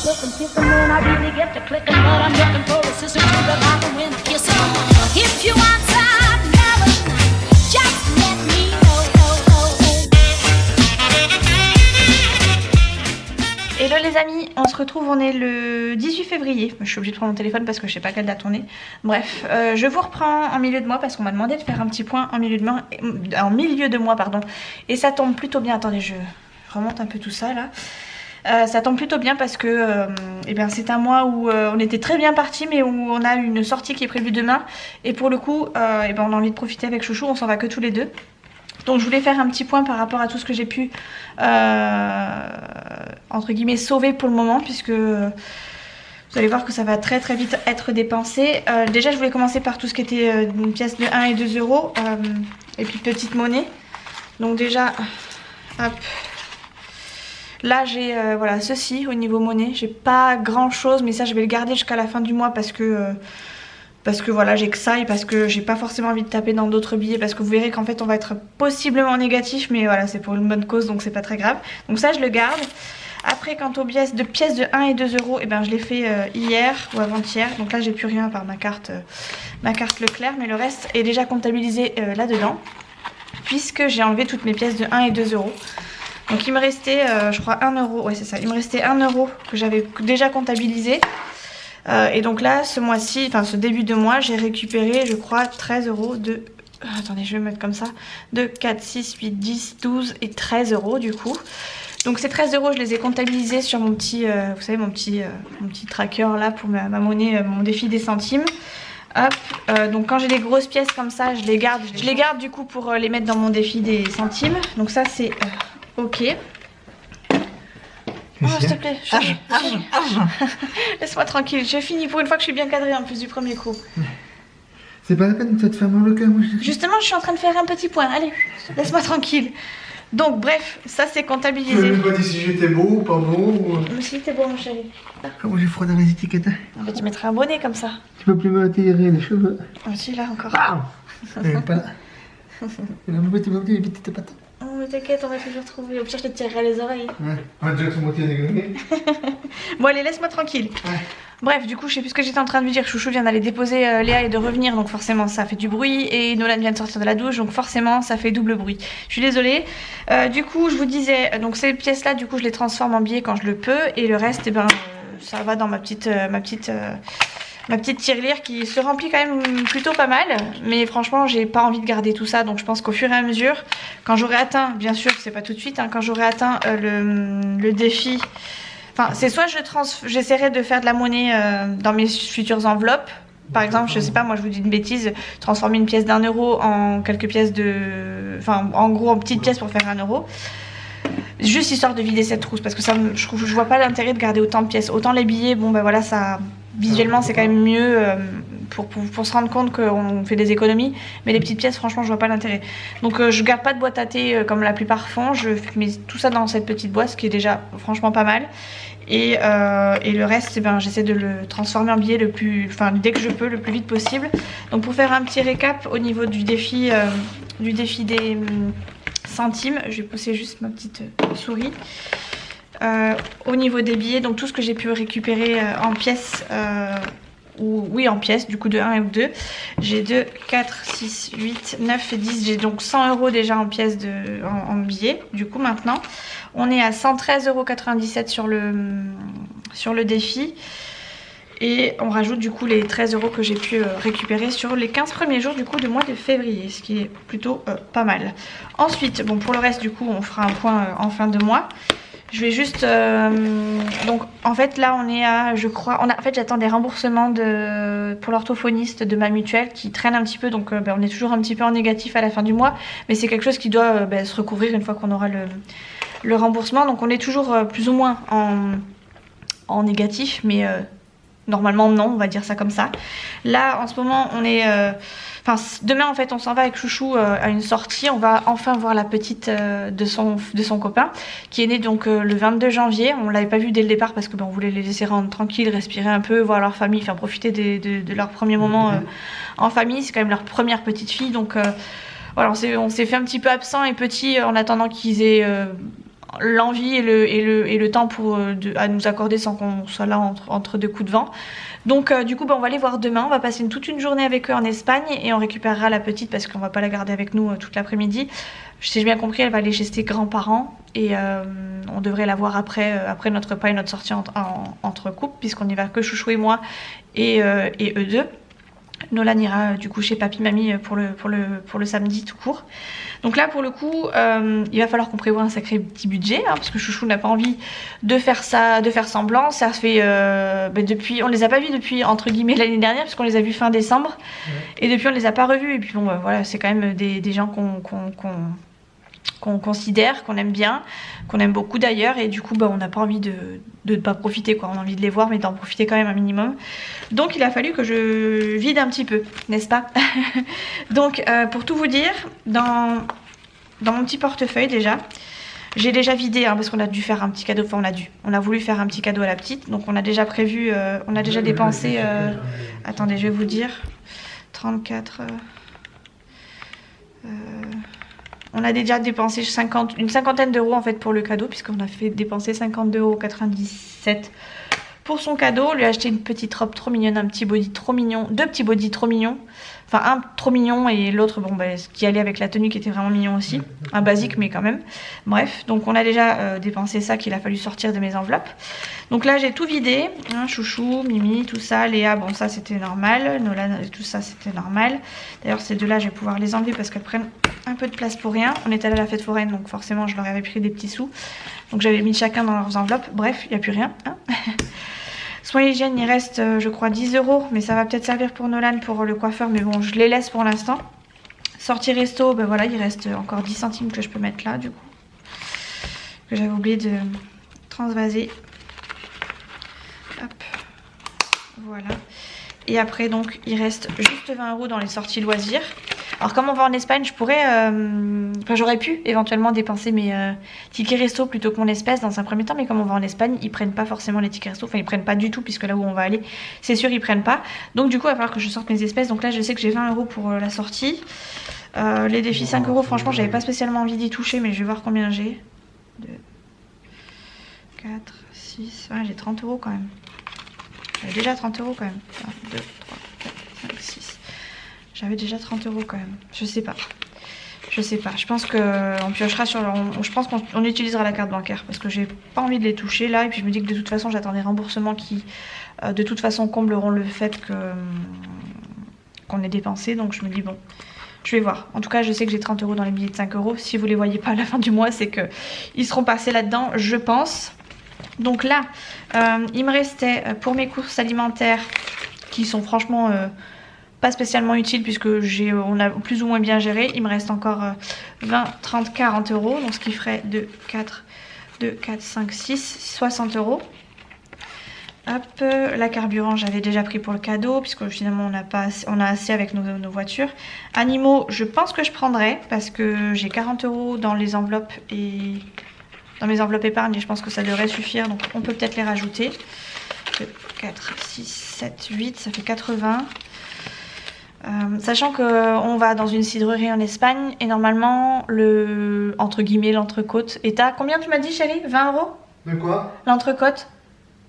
Looking, kissing when I really get to clicking, but I'm looking for a sister to the rock and win a kiss. If you want some heaven, just let me know. Hello les amis, on se retrouve, on est le 18 février. Je suis obligée de prendre mon téléphone parce que je sais pas quelle date on est. Bref, je vous reprends en milieu de mois parce qu'on m'a demandé de faire un petit point en milieu de mois, pardon. Et ça tombe plutôt bien. Attendez, je remonte un peu tout ça là. Ça tombe plutôt bien parce que eh bien, c'est un mois où on était très bien parti, mais où on a une sortie qui est prévue demain. Et pour le coup, eh ben, on a envie de profiter avec Chouchou, on s'en va que tous les deux. Donc je voulais faire un petit point par rapport à tout ce que j'ai pu entre guillemets sauver pour le moment, puisque vous allez voir que ça va très très vite être dépensé. Déjà je voulais commencer par tout ce qui était une pièce de 1 et 2 euros et puis petite monnaie. Donc déjà hop, là j'ai voilà ceci au niveau monnaie. J'ai pas grand chose, mais ça je vais le garder jusqu'à la fin du mois parce que voilà j'ai que ça et parce que j'ai pas forcément envie de taper dans d'autres billets, parce que vous verrez qu'en fait on va être possiblement négatif, mais voilà c'est pour une bonne cause donc c'est pas très grave. Donc ça je le garde. Après quant aux pièces de 1 et 2 euros, et ben je l'ai fait hier ou avant-hier, donc là j'ai plus rien à part ma carte Leclerc, mais le reste est déjà comptabilisé là-dedans puisque j'ai enlevé toutes mes pièces de 1 et 2 euros. Donc il me restait je crois 1 euro, ouais c'est ça, il me restait 1 euro que j'avais déjà comptabilisé. Et donc là ce mois-ci, enfin ce début de mois, j'ai récupéré je crois 13 euros de... Attendez je vais mettre comme ça, de 4, 6, 8, 10, 12 et 13 euros du coup. Donc ces 13 euros je les ai comptabilisés sur mon petit, vous savez mon petit tracker là pour ma monnaie, mon défi des centimes. Hop, donc quand j'ai des grosses pièces comme ça je les garde du coup pour les mettre dans mon défi des centimes. Donc ça c'est ok. Oh s'il te plaît, laisse-moi tranquille, je finis pour une fois que je suis bien cadrée en plus du premier coup. C'est pas la peine de te faire mal au cœur, moi. Justement je suis en train de faire un petit point, allez, laisse-moi tranquille. Donc bref, ça c'est Tu comptabilisé. m'as même pas dit si j'étais beau ou pas beau ou... Mais si t'es beau mon chéri. Comment j'ai froid dans les étiquettes, hein. En fait tu mettrais un bonnet comme ça. Tu peux plus me tirer les cheveux. Oh si là encore. Ah pas là. Et là, tu m'as dit les petites pattes. Oh mais t'inquiète, on va toujours trouver. Au pire je te tirerai les oreilles. Ouais, on va déjà se moitié déglinguer. Bon allez, laisse-moi tranquille. Ouais. Bref, du coup, je sais plus ce que j'étais en train de lui dire. Chouchou vient d'aller déposer Léa et de revenir, donc forcément ça fait du bruit. Et Nolan vient de sortir de la douche, donc forcément ça fait double bruit. Je suis désolée. Du coup, je vous disais, donc ces pièces-là, du coup, je les transforme en billets quand je le peux, et le reste, eh ben, ça va dans ma petite tirelire qui se remplit quand même plutôt pas mal. Mais franchement, j'ai pas envie de garder tout ça, donc je pense qu'au fur et à mesure, quand j'aurai atteint, bien sûr, c'est pas tout de suite, hein, quand j'aurai atteint le défi. Enfin, c'est soit j'essaierai de faire de la monnaie dans mes futures enveloppes. Par exemple, je sais pas, moi je vous dis une bêtise, transformer une pièce d'1 euro en quelques pièces de... Enfin, en gros, en petites pièces pour faire 1 euro. Juste histoire de vider cette trousse, parce que ça, je vois pas l'intérêt de garder autant de pièces. Autant les billets, bon ben voilà, ça... Visuellement, c'est quand même mieux pour se rendre compte qu'on fait des économies. Mais les petites pièces, franchement, je vois pas l'intérêt. Donc je garde pas de boîte à thé comme la plupart font. Je mets tout ça dans cette petite boîte, ce qui est déjà franchement pas mal. Et le reste, eh ben, j'essaie de le transformer en billet dès que je peux, le plus vite possible. Donc pour faire un petit récap au niveau du défi des centimes, je vais pousser juste ma petite souris. Au niveau des billets, donc tout ce que j'ai pu récupérer en pièces, en pièces, du coup de 1 et 2, j'ai 2, 4, 6, 8, 9 et 10, j'ai donc 100 euros déjà en pièces en billets. Du coup maintenant, on est à 113,97 € sur le défi. Et on rajoute du coup les 13 euros que j'ai pu récupérer sur les 15 premiers jours du coup du mois de février, ce qui est plutôt pas mal. Ensuite, bon pour le reste du coup on fera un point en fin de mois. Je vais juste... donc en fait là on est à, je crois... En fait j'attends des remboursements pour l'orthophoniste de ma mutuelle qui traîne un petit peu. Donc on est toujours un petit peu en négatif à la fin du mois. Mais c'est quelque chose qui doit se recouvrir une fois qu'on aura le remboursement. Donc on est toujours plus ou moins en négatif. Mais normalement non, on va dire ça comme ça. Là en ce moment on est... Enfin, demain en fait on s'en va avec Chouchou à une sortie. On va enfin voir la petite de son copain qui est né donc le 22 janvier. On l'avait pas vu dès le départ parce que on voulait les laisser rendre tranquilles, respirer un peu, voir leur famille, faire profiter de leur premier moment en famille. C'est quand même leur première petite fille, donc voilà, on s'est fait un petit peu absent et petit en attendant qu'ils aient l'envie et le temps à nous accorder sans qu'on soit là entre deux coups de vent. Donc du coup on va les voir demain, on va passer toute une journée avec eux en Espagne et on récupérera la petite parce qu'on va pas la garder avec nous toute l'après-midi. Si j'ai bien compris, elle va aller chez ses grands-parents et on devrait la voir après notre repas et notre sortie entre couples puisqu'on y va que Chouchou et moi et eux deux. Nolan ira du coup chez papy mamie pour le samedi tout court. Donc là pour le coup il va falloir qu'on prévoie un sacré petit budget parce que Chouchou n'a pas envie de faire semblant. Ça fait depuis, on les a pas vus depuis entre guillemets l'année dernière puisqu'on les a vus fin décembre et depuis on les a pas revus et puis bon voilà c'est quand même des gens qu'on considère, qu'on aime bien, qu'on aime beaucoup d'ailleurs et du coup on n'a pas envie de ne pas profiter quoi, on a envie de les voir mais d'en profiter quand même un minimum. Donc il a fallu que je vide un petit peu, n'est-ce pas? Donc pour tout vous dire, dans mon petit portefeuille déjà, j'ai déjà vidé parce qu'on a dû faire un petit cadeau, enfin on a voulu faire un petit cadeau à la petite, donc on a déjà prévu, on a déjà dépensé, attendez je vais vous dire, 34... on a déjà dépensé une cinquantaine d'euros en fait pour le cadeau puisqu'on a fait dépenser 52,97 € pour son cadeau. On lui a acheté une petite robe trop mignonne, un petit body trop mignon, deux petits bodys trop mignons. Enfin un trop mignon et l'autre qui allait avec la tenue qui était vraiment mignon aussi. Un basique mais quand même. Bref, donc on a déjà dépensé ça qu'il a fallu sortir de mes enveloppes. Donc là j'ai tout vidé, Chouchou, Mimi, tout ça, Léa, bon ça c'était normal, Nolan, tout ça c'était normal. D'ailleurs ces deux-là je vais pouvoir les enlever parce qu'elles prennent un peu de place pour rien. On est allé à la fête foraine donc forcément je leur avais pris des petits sous. Donc j'avais mis chacun dans leurs enveloppes, bref, il n'y a plus rien. Soins hygiène, il reste je crois 10 €, mais ça va peut-être servir pour Nolan pour le coiffeur, mais bon je les laisse pour l'instant. Sortie resto, voilà, il reste encore 10 centimes que je peux mettre là du coup. Que j'avais oublié de transvaser. Hop, voilà. Et après donc il reste juste 20 € dans les sorties loisirs. Alors comme on va en Espagne, je pourrais, j'aurais pu éventuellement dépenser mes tickets resto plutôt que mon espèce dans un premier temps, mais comme on va en Espagne, ils prennent pas forcément les tickets resto, enfin ils prennent pas du tout puisque là où on va aller, c'est sûr ils prennent pas. Donc du coup il va falloir que je sorte mes espèces. Donc là je sais que j'ai 20 € pour la sortie. Les défis 5 €, franchement j'avais pas spécialement envie d'y toucher, mais je vais voir combien j'ai. 2, 4, 6, ouais, j'ai 30 € quand même. J'avais déjà 30 € quand même. 1, 2, 3, 4, 5, 6. J'avais déjà 30 € quand même. Je sais pas. Je pense qu'on piochera sur je pense qu'on utilisera la carte bancaire parce que j'ai pas envie de les toucher là. Et puis je me dis que de toute façon j'attends des remboursements qui de toute façon combleront le fait qu'on ait dépensé. Donc je me dis bon, je vais voir. En tout cas je sais que j'ai 30 € dans les billets de 5 €. Si vous les voyez pas à la fin du mois, c'est que ils seront passés là-dedans, je pense. Donc là, il me restait pour mes courses alimentaires qui sont franchement pas spécialement utiles puisque on a plus ou moins bien géré. Il me reste encore 20, 30, 40 €. Donc ce qui ferait 2, 4, 5, 6, 60 €. Hop, la carburant j'avais déjà pris pour le cadeau puisque finalement on a assez avec nos voitures. Animaux, je pense que je prendrai parce que j'ai 40 € dans les enveloppes et dans mes enveloppes épargne et je pense que ça devrait suffire. Donc on peut peut-être les rajouter. 2, 4, 6, 7, 8, ça fait 80. Sachant qu'on va dans une cidrerie en Espagne et normalement entre guillemets l'entrecôte est à combien tu m'as dit chérie? 20 €? De quoi? L'entrecôte?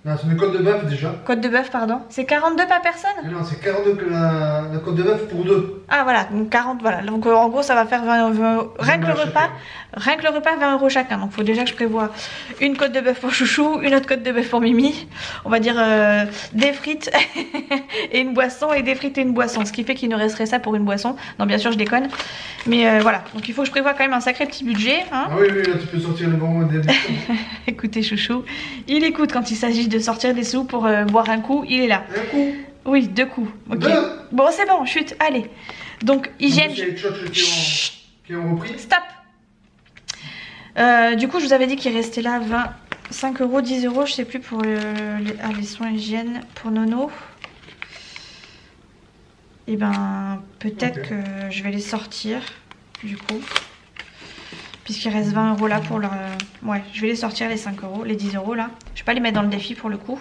Non, c'est une côte de bœuf déjà. Côte de bœuf pardon. C'est 42 par personne? Non, c'est 42 que la côte de bœuf pour deux. Ah voilà, donc 40, voilà. Donc en gros ça va faire 20 rien que le repas, 20 € chacun. Donc il faut déjà que je prévoie une côte de bœuf pour Chouchou, une autre côte de bœuf pour Mimi. On va dire des frites et une boisson et des frites et une boisson. Ce qui fait qu'il nous resterait ça pour une boisson. Non bien sûr je déconne. Mais voilà, donc il faut que je prévoie quand même un sacré petit budget. Hein. Ah oui, là tu peux sortir le bon des Écoutez Chouchou, il écoute quand il s'agit de sortir des sous pour boire un coup, il est là. Un coup. Oui, 2 coups. Ok. Bon, c'est bon, chute, allez. Donc, hygiène. Il y a les shots qui ont repris. Stop. Du coup, je vous avais dit qu'il restait là 25 €, 10 €, je sais plus pour les soins hygiène pour Nono. Et ben, peut-être que je vais les sortir, du coup. Puisqu'il reste 20 € là pour leur... Ouais, je vais les sortir les 5 €, les 10 € là. Je vais pas les mettre dans le défi pour le coup.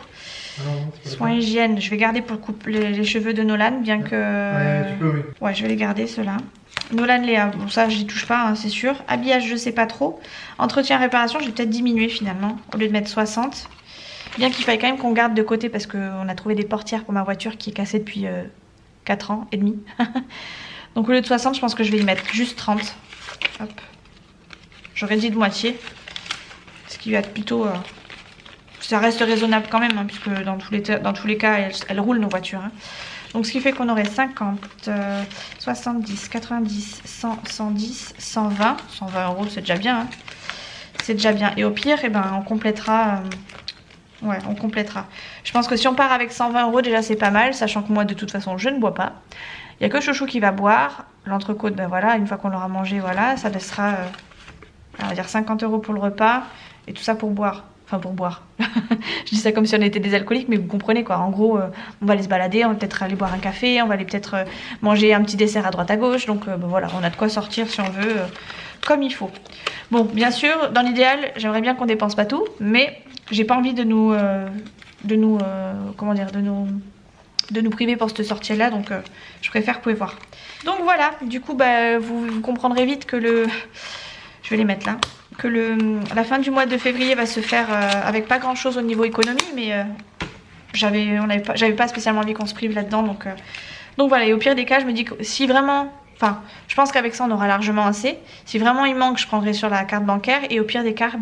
Soins hygiène, je vais garder pour le les cheveux de Nolan, bien que... Ouais, tu peux, oui. Ouais, je vais les garder ceux-là. Nolan Léa, bon ça j'y touche pas, hein, c'est sûr. Habillage, je sais pas trop. Entretien, réparation, j'ai peut-être diminué finalement, au lieu de mettre 60. Bien qu'il faille quand même qu'on garde de côté parce qu'on a trouvé des portières pour ma voiture qui est cassée depuis 4 ans et demi. Donc au lieu de 60, je pense que je vais y mettre juste 30. Hop. J'aurais dit de moitié. Ce qui va être plutôt... ça reste raisonnable quand même, hein, puisque dans tous les cas, elles roulent nos voitures. Hein. Donc ce qui fait qu'on aurait 50, 70, 90, 100, 110, 120. 120 €, c'est déjà bien. Hein. C'est déjà bien. Et au pire, eh ben, on complétera... ouais, on complétera. Je pense que si on part avec 120 €, déjà c'est pas mal, sachant que moi de toute façon je ne bois pas. Il n'y a que Chouchou qui va boire. L'entrecôte, ben voilà, une fois qu'on l'aura mangé, voilà, ça laissera, on va dire 50 € pour le repas. Et tout ça pour boire. Enfin pour boire. Je dis ça comme si on était des alcooliques, mais vous comprenez quoi. En gros, on va aller se balader, on va peut-être aller boire un café, on va aller peut-être manger un petit dessert à droite à gauche. Donc ben voilà, on a de quoi sortir si on veut, comme il faut. Bon, bien sûr, dans l'idéal, j'aimerais bien qu'on dépense pas tout, mais j'ai pas envie de nous priver pour cette sortie là, donc je préfère prévoir. Donc voilà, du coup bah, vous comprendrez vite que je vais les mettre là, que la fin du mois de février va se faire avec pas grand chose au niveau économie, mais j'avais pas spécialement envie qu'on se prive là-dedans, donc voilà. Et au pire des cas, je me dis que si vraiment... Enfin, je pense qu'avec ça, on aura largement assez. Si vraiment il manque, je prendrai sur la carte bancaire. Et au pire des cas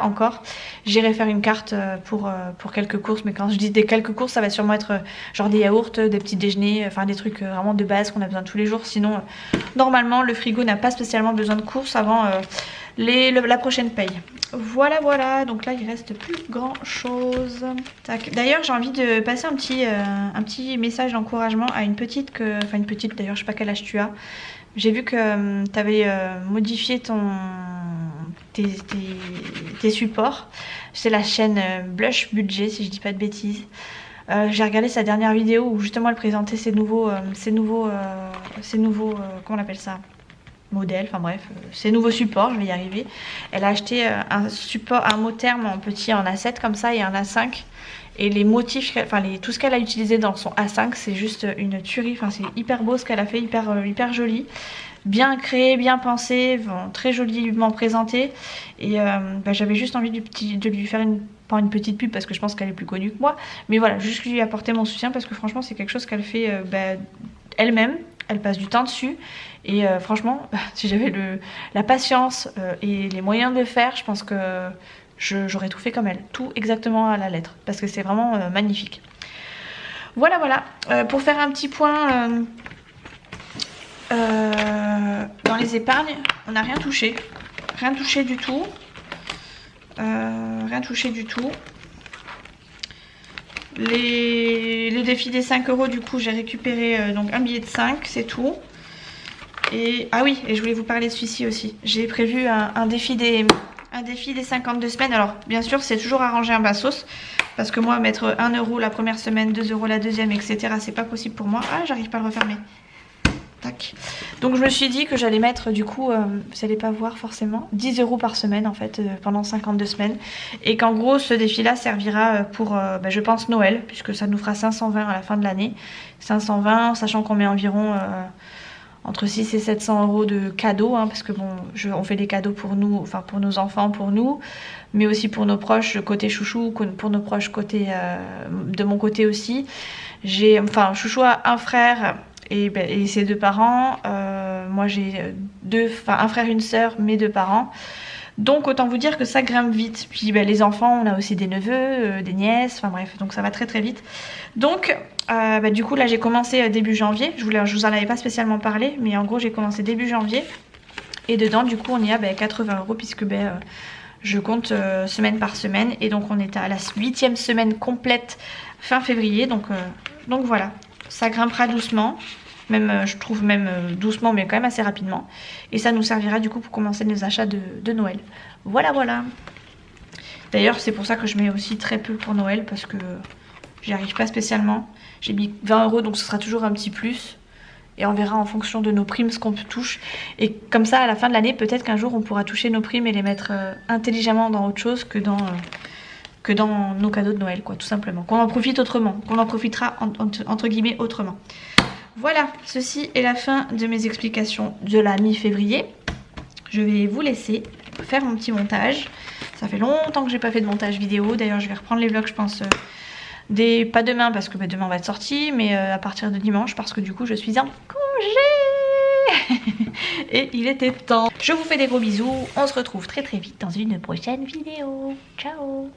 encore, j'irai faire une carte pour quelques courses. Mais quand je dis des quelques courses, ça va sûrement être genre des yaourts, des petits déjeuners, enfin des trucs vraiment de base qu'on a besoin tous les jours. Sinon, normalement, le frigo n'a pas spécialement besoin de courses avant la prochaine paye. Voilà, donc là il reste plus grand chose. D'ailleurs j'ai envie de passer un petit message d'encouragement à une petite d'ailleurs je sais pas quel âge tu as. J'ai vu que tu avais modifié tes supports. C'est la chaîne Blush Budget si je dis pas de bêtises. J'ai regardé sa dernière vidéo où justement elle présentait ses nouveaux comment on appelle ça, modèle, enfin bref, ces nouveaux supports, je vais y arriver. Elle a acheté un mot terme en petit en A7 comme ça et un A5. Et les motifs, tout ce qu'elle a utilisé dans son A5, c'est juste une tuerie. Enfin, c'est hyper beau ce qu'elle a fait, hyper joli. Bien créé, bien pensé, très joliment présenté. Et j'avais juste envie de lui faire pas une petite pub parce que je pense qu'elle est plus connue que moi. Mais voilà, juste lui apporter mon soutien parce que franchement, c'est quelque chose qu'elle fait elle-même. Elle passe du temps dessus et franchement, si j'avais la patience et les moyens de le faire, je pense que j'aurais tout fait comme elle, tout exactement à la lettre, parce que c'est vraiment magnifique. Voilà. Pour faire un petit point dans les épargnes, on n'a rien touché du tout. Le défi des 5 €, du coup j'ai récupéré donc un billet de 5, c'est tout. Et ah oui, et je voulais vous parler de celui-ci aussi. J'ai prévu un défi des 52 semaines. Alors bien sûr c'est toujours arrangé un bassos, parce que moi mettre 1 € la première semaine, 2 € la deuxième, etc. c'est pas possible pour moi. Ah, j'arrive pas à le refermer. Tac. Donc je me suis dit que j'allais mettre du coup, vous allez pas voir forcément, 10 € par semaine en fait pendant 52 semaines. Et qu'en gros ce défi là servira pour je pense Noël, puisque ça nous fera 520 à la fin de l'année. 520, sachant qu'on met environ entre 6 et 700 € de cadeaux, hein, parce que bon, on fait des cadeaux pour nous, enfin pour nos enfants, pour nous, mais aussi pour nos proches côté Chouchou, pour nos proches côté de mon côté aussi. Chouchou a un frère et ses 2 parents. Moi j'ai un frère, une sœur, mes 2 parents. Donc autant vous dire que ça grimpe vite. Puis les enfants, on a aussi des neveux, des nièces, enfin bref, donc ça va très très vite. Donc du coup là j'ai commencé début janvier. Je vous en avais pas spécialement parlé, mais en gros j'ai commencé début janvier. Et dedans du coup on y a 80 € puisque je compte semaine par semaine. Et donc on est à la 8e semaine complète fin février. Donc voilà, ça grimpera doucement. Même, je trouve même doucement, mais quand même assez rapidement. Et ça nous servira du coup pour commencer nos achats de Noël. Voilà. D'ailleurs, c'est pour ça que je mets aussi très peu pour Noël, parce que j'y arrive pas spécialement. J'ai mis 20 €, donc ce sera toujours un petit plus. Et on verra en fonction de nos primes ce qu'on touche. Et comme ça, à la fin de l'année, peut-être qu'un jour, on pourra toucher nos primes et les mettre intelligemment dans autre chose que dans nos cadeaux de Noël, quoi, tout simplement. Qu'on en profite autrement. Qu'on en profitera, entre guillemets, autrement. Voilà, ceci est la fin de mes explications de la mi-février. Je vais vous laisser faire mon petit montage. Ça fait longtemps que j'ai pas fait de montage vidéo. D'ailleurs, je vais reprendre les vlogs, je pense, pas demain parce que demain on va être sorti, mais à partir de dimanche parce que du coup je suis en congé. Et il était temps. Je vous fais des gros bisous. On se retrouve très très vite dans une prochaine vidéo. Ciao.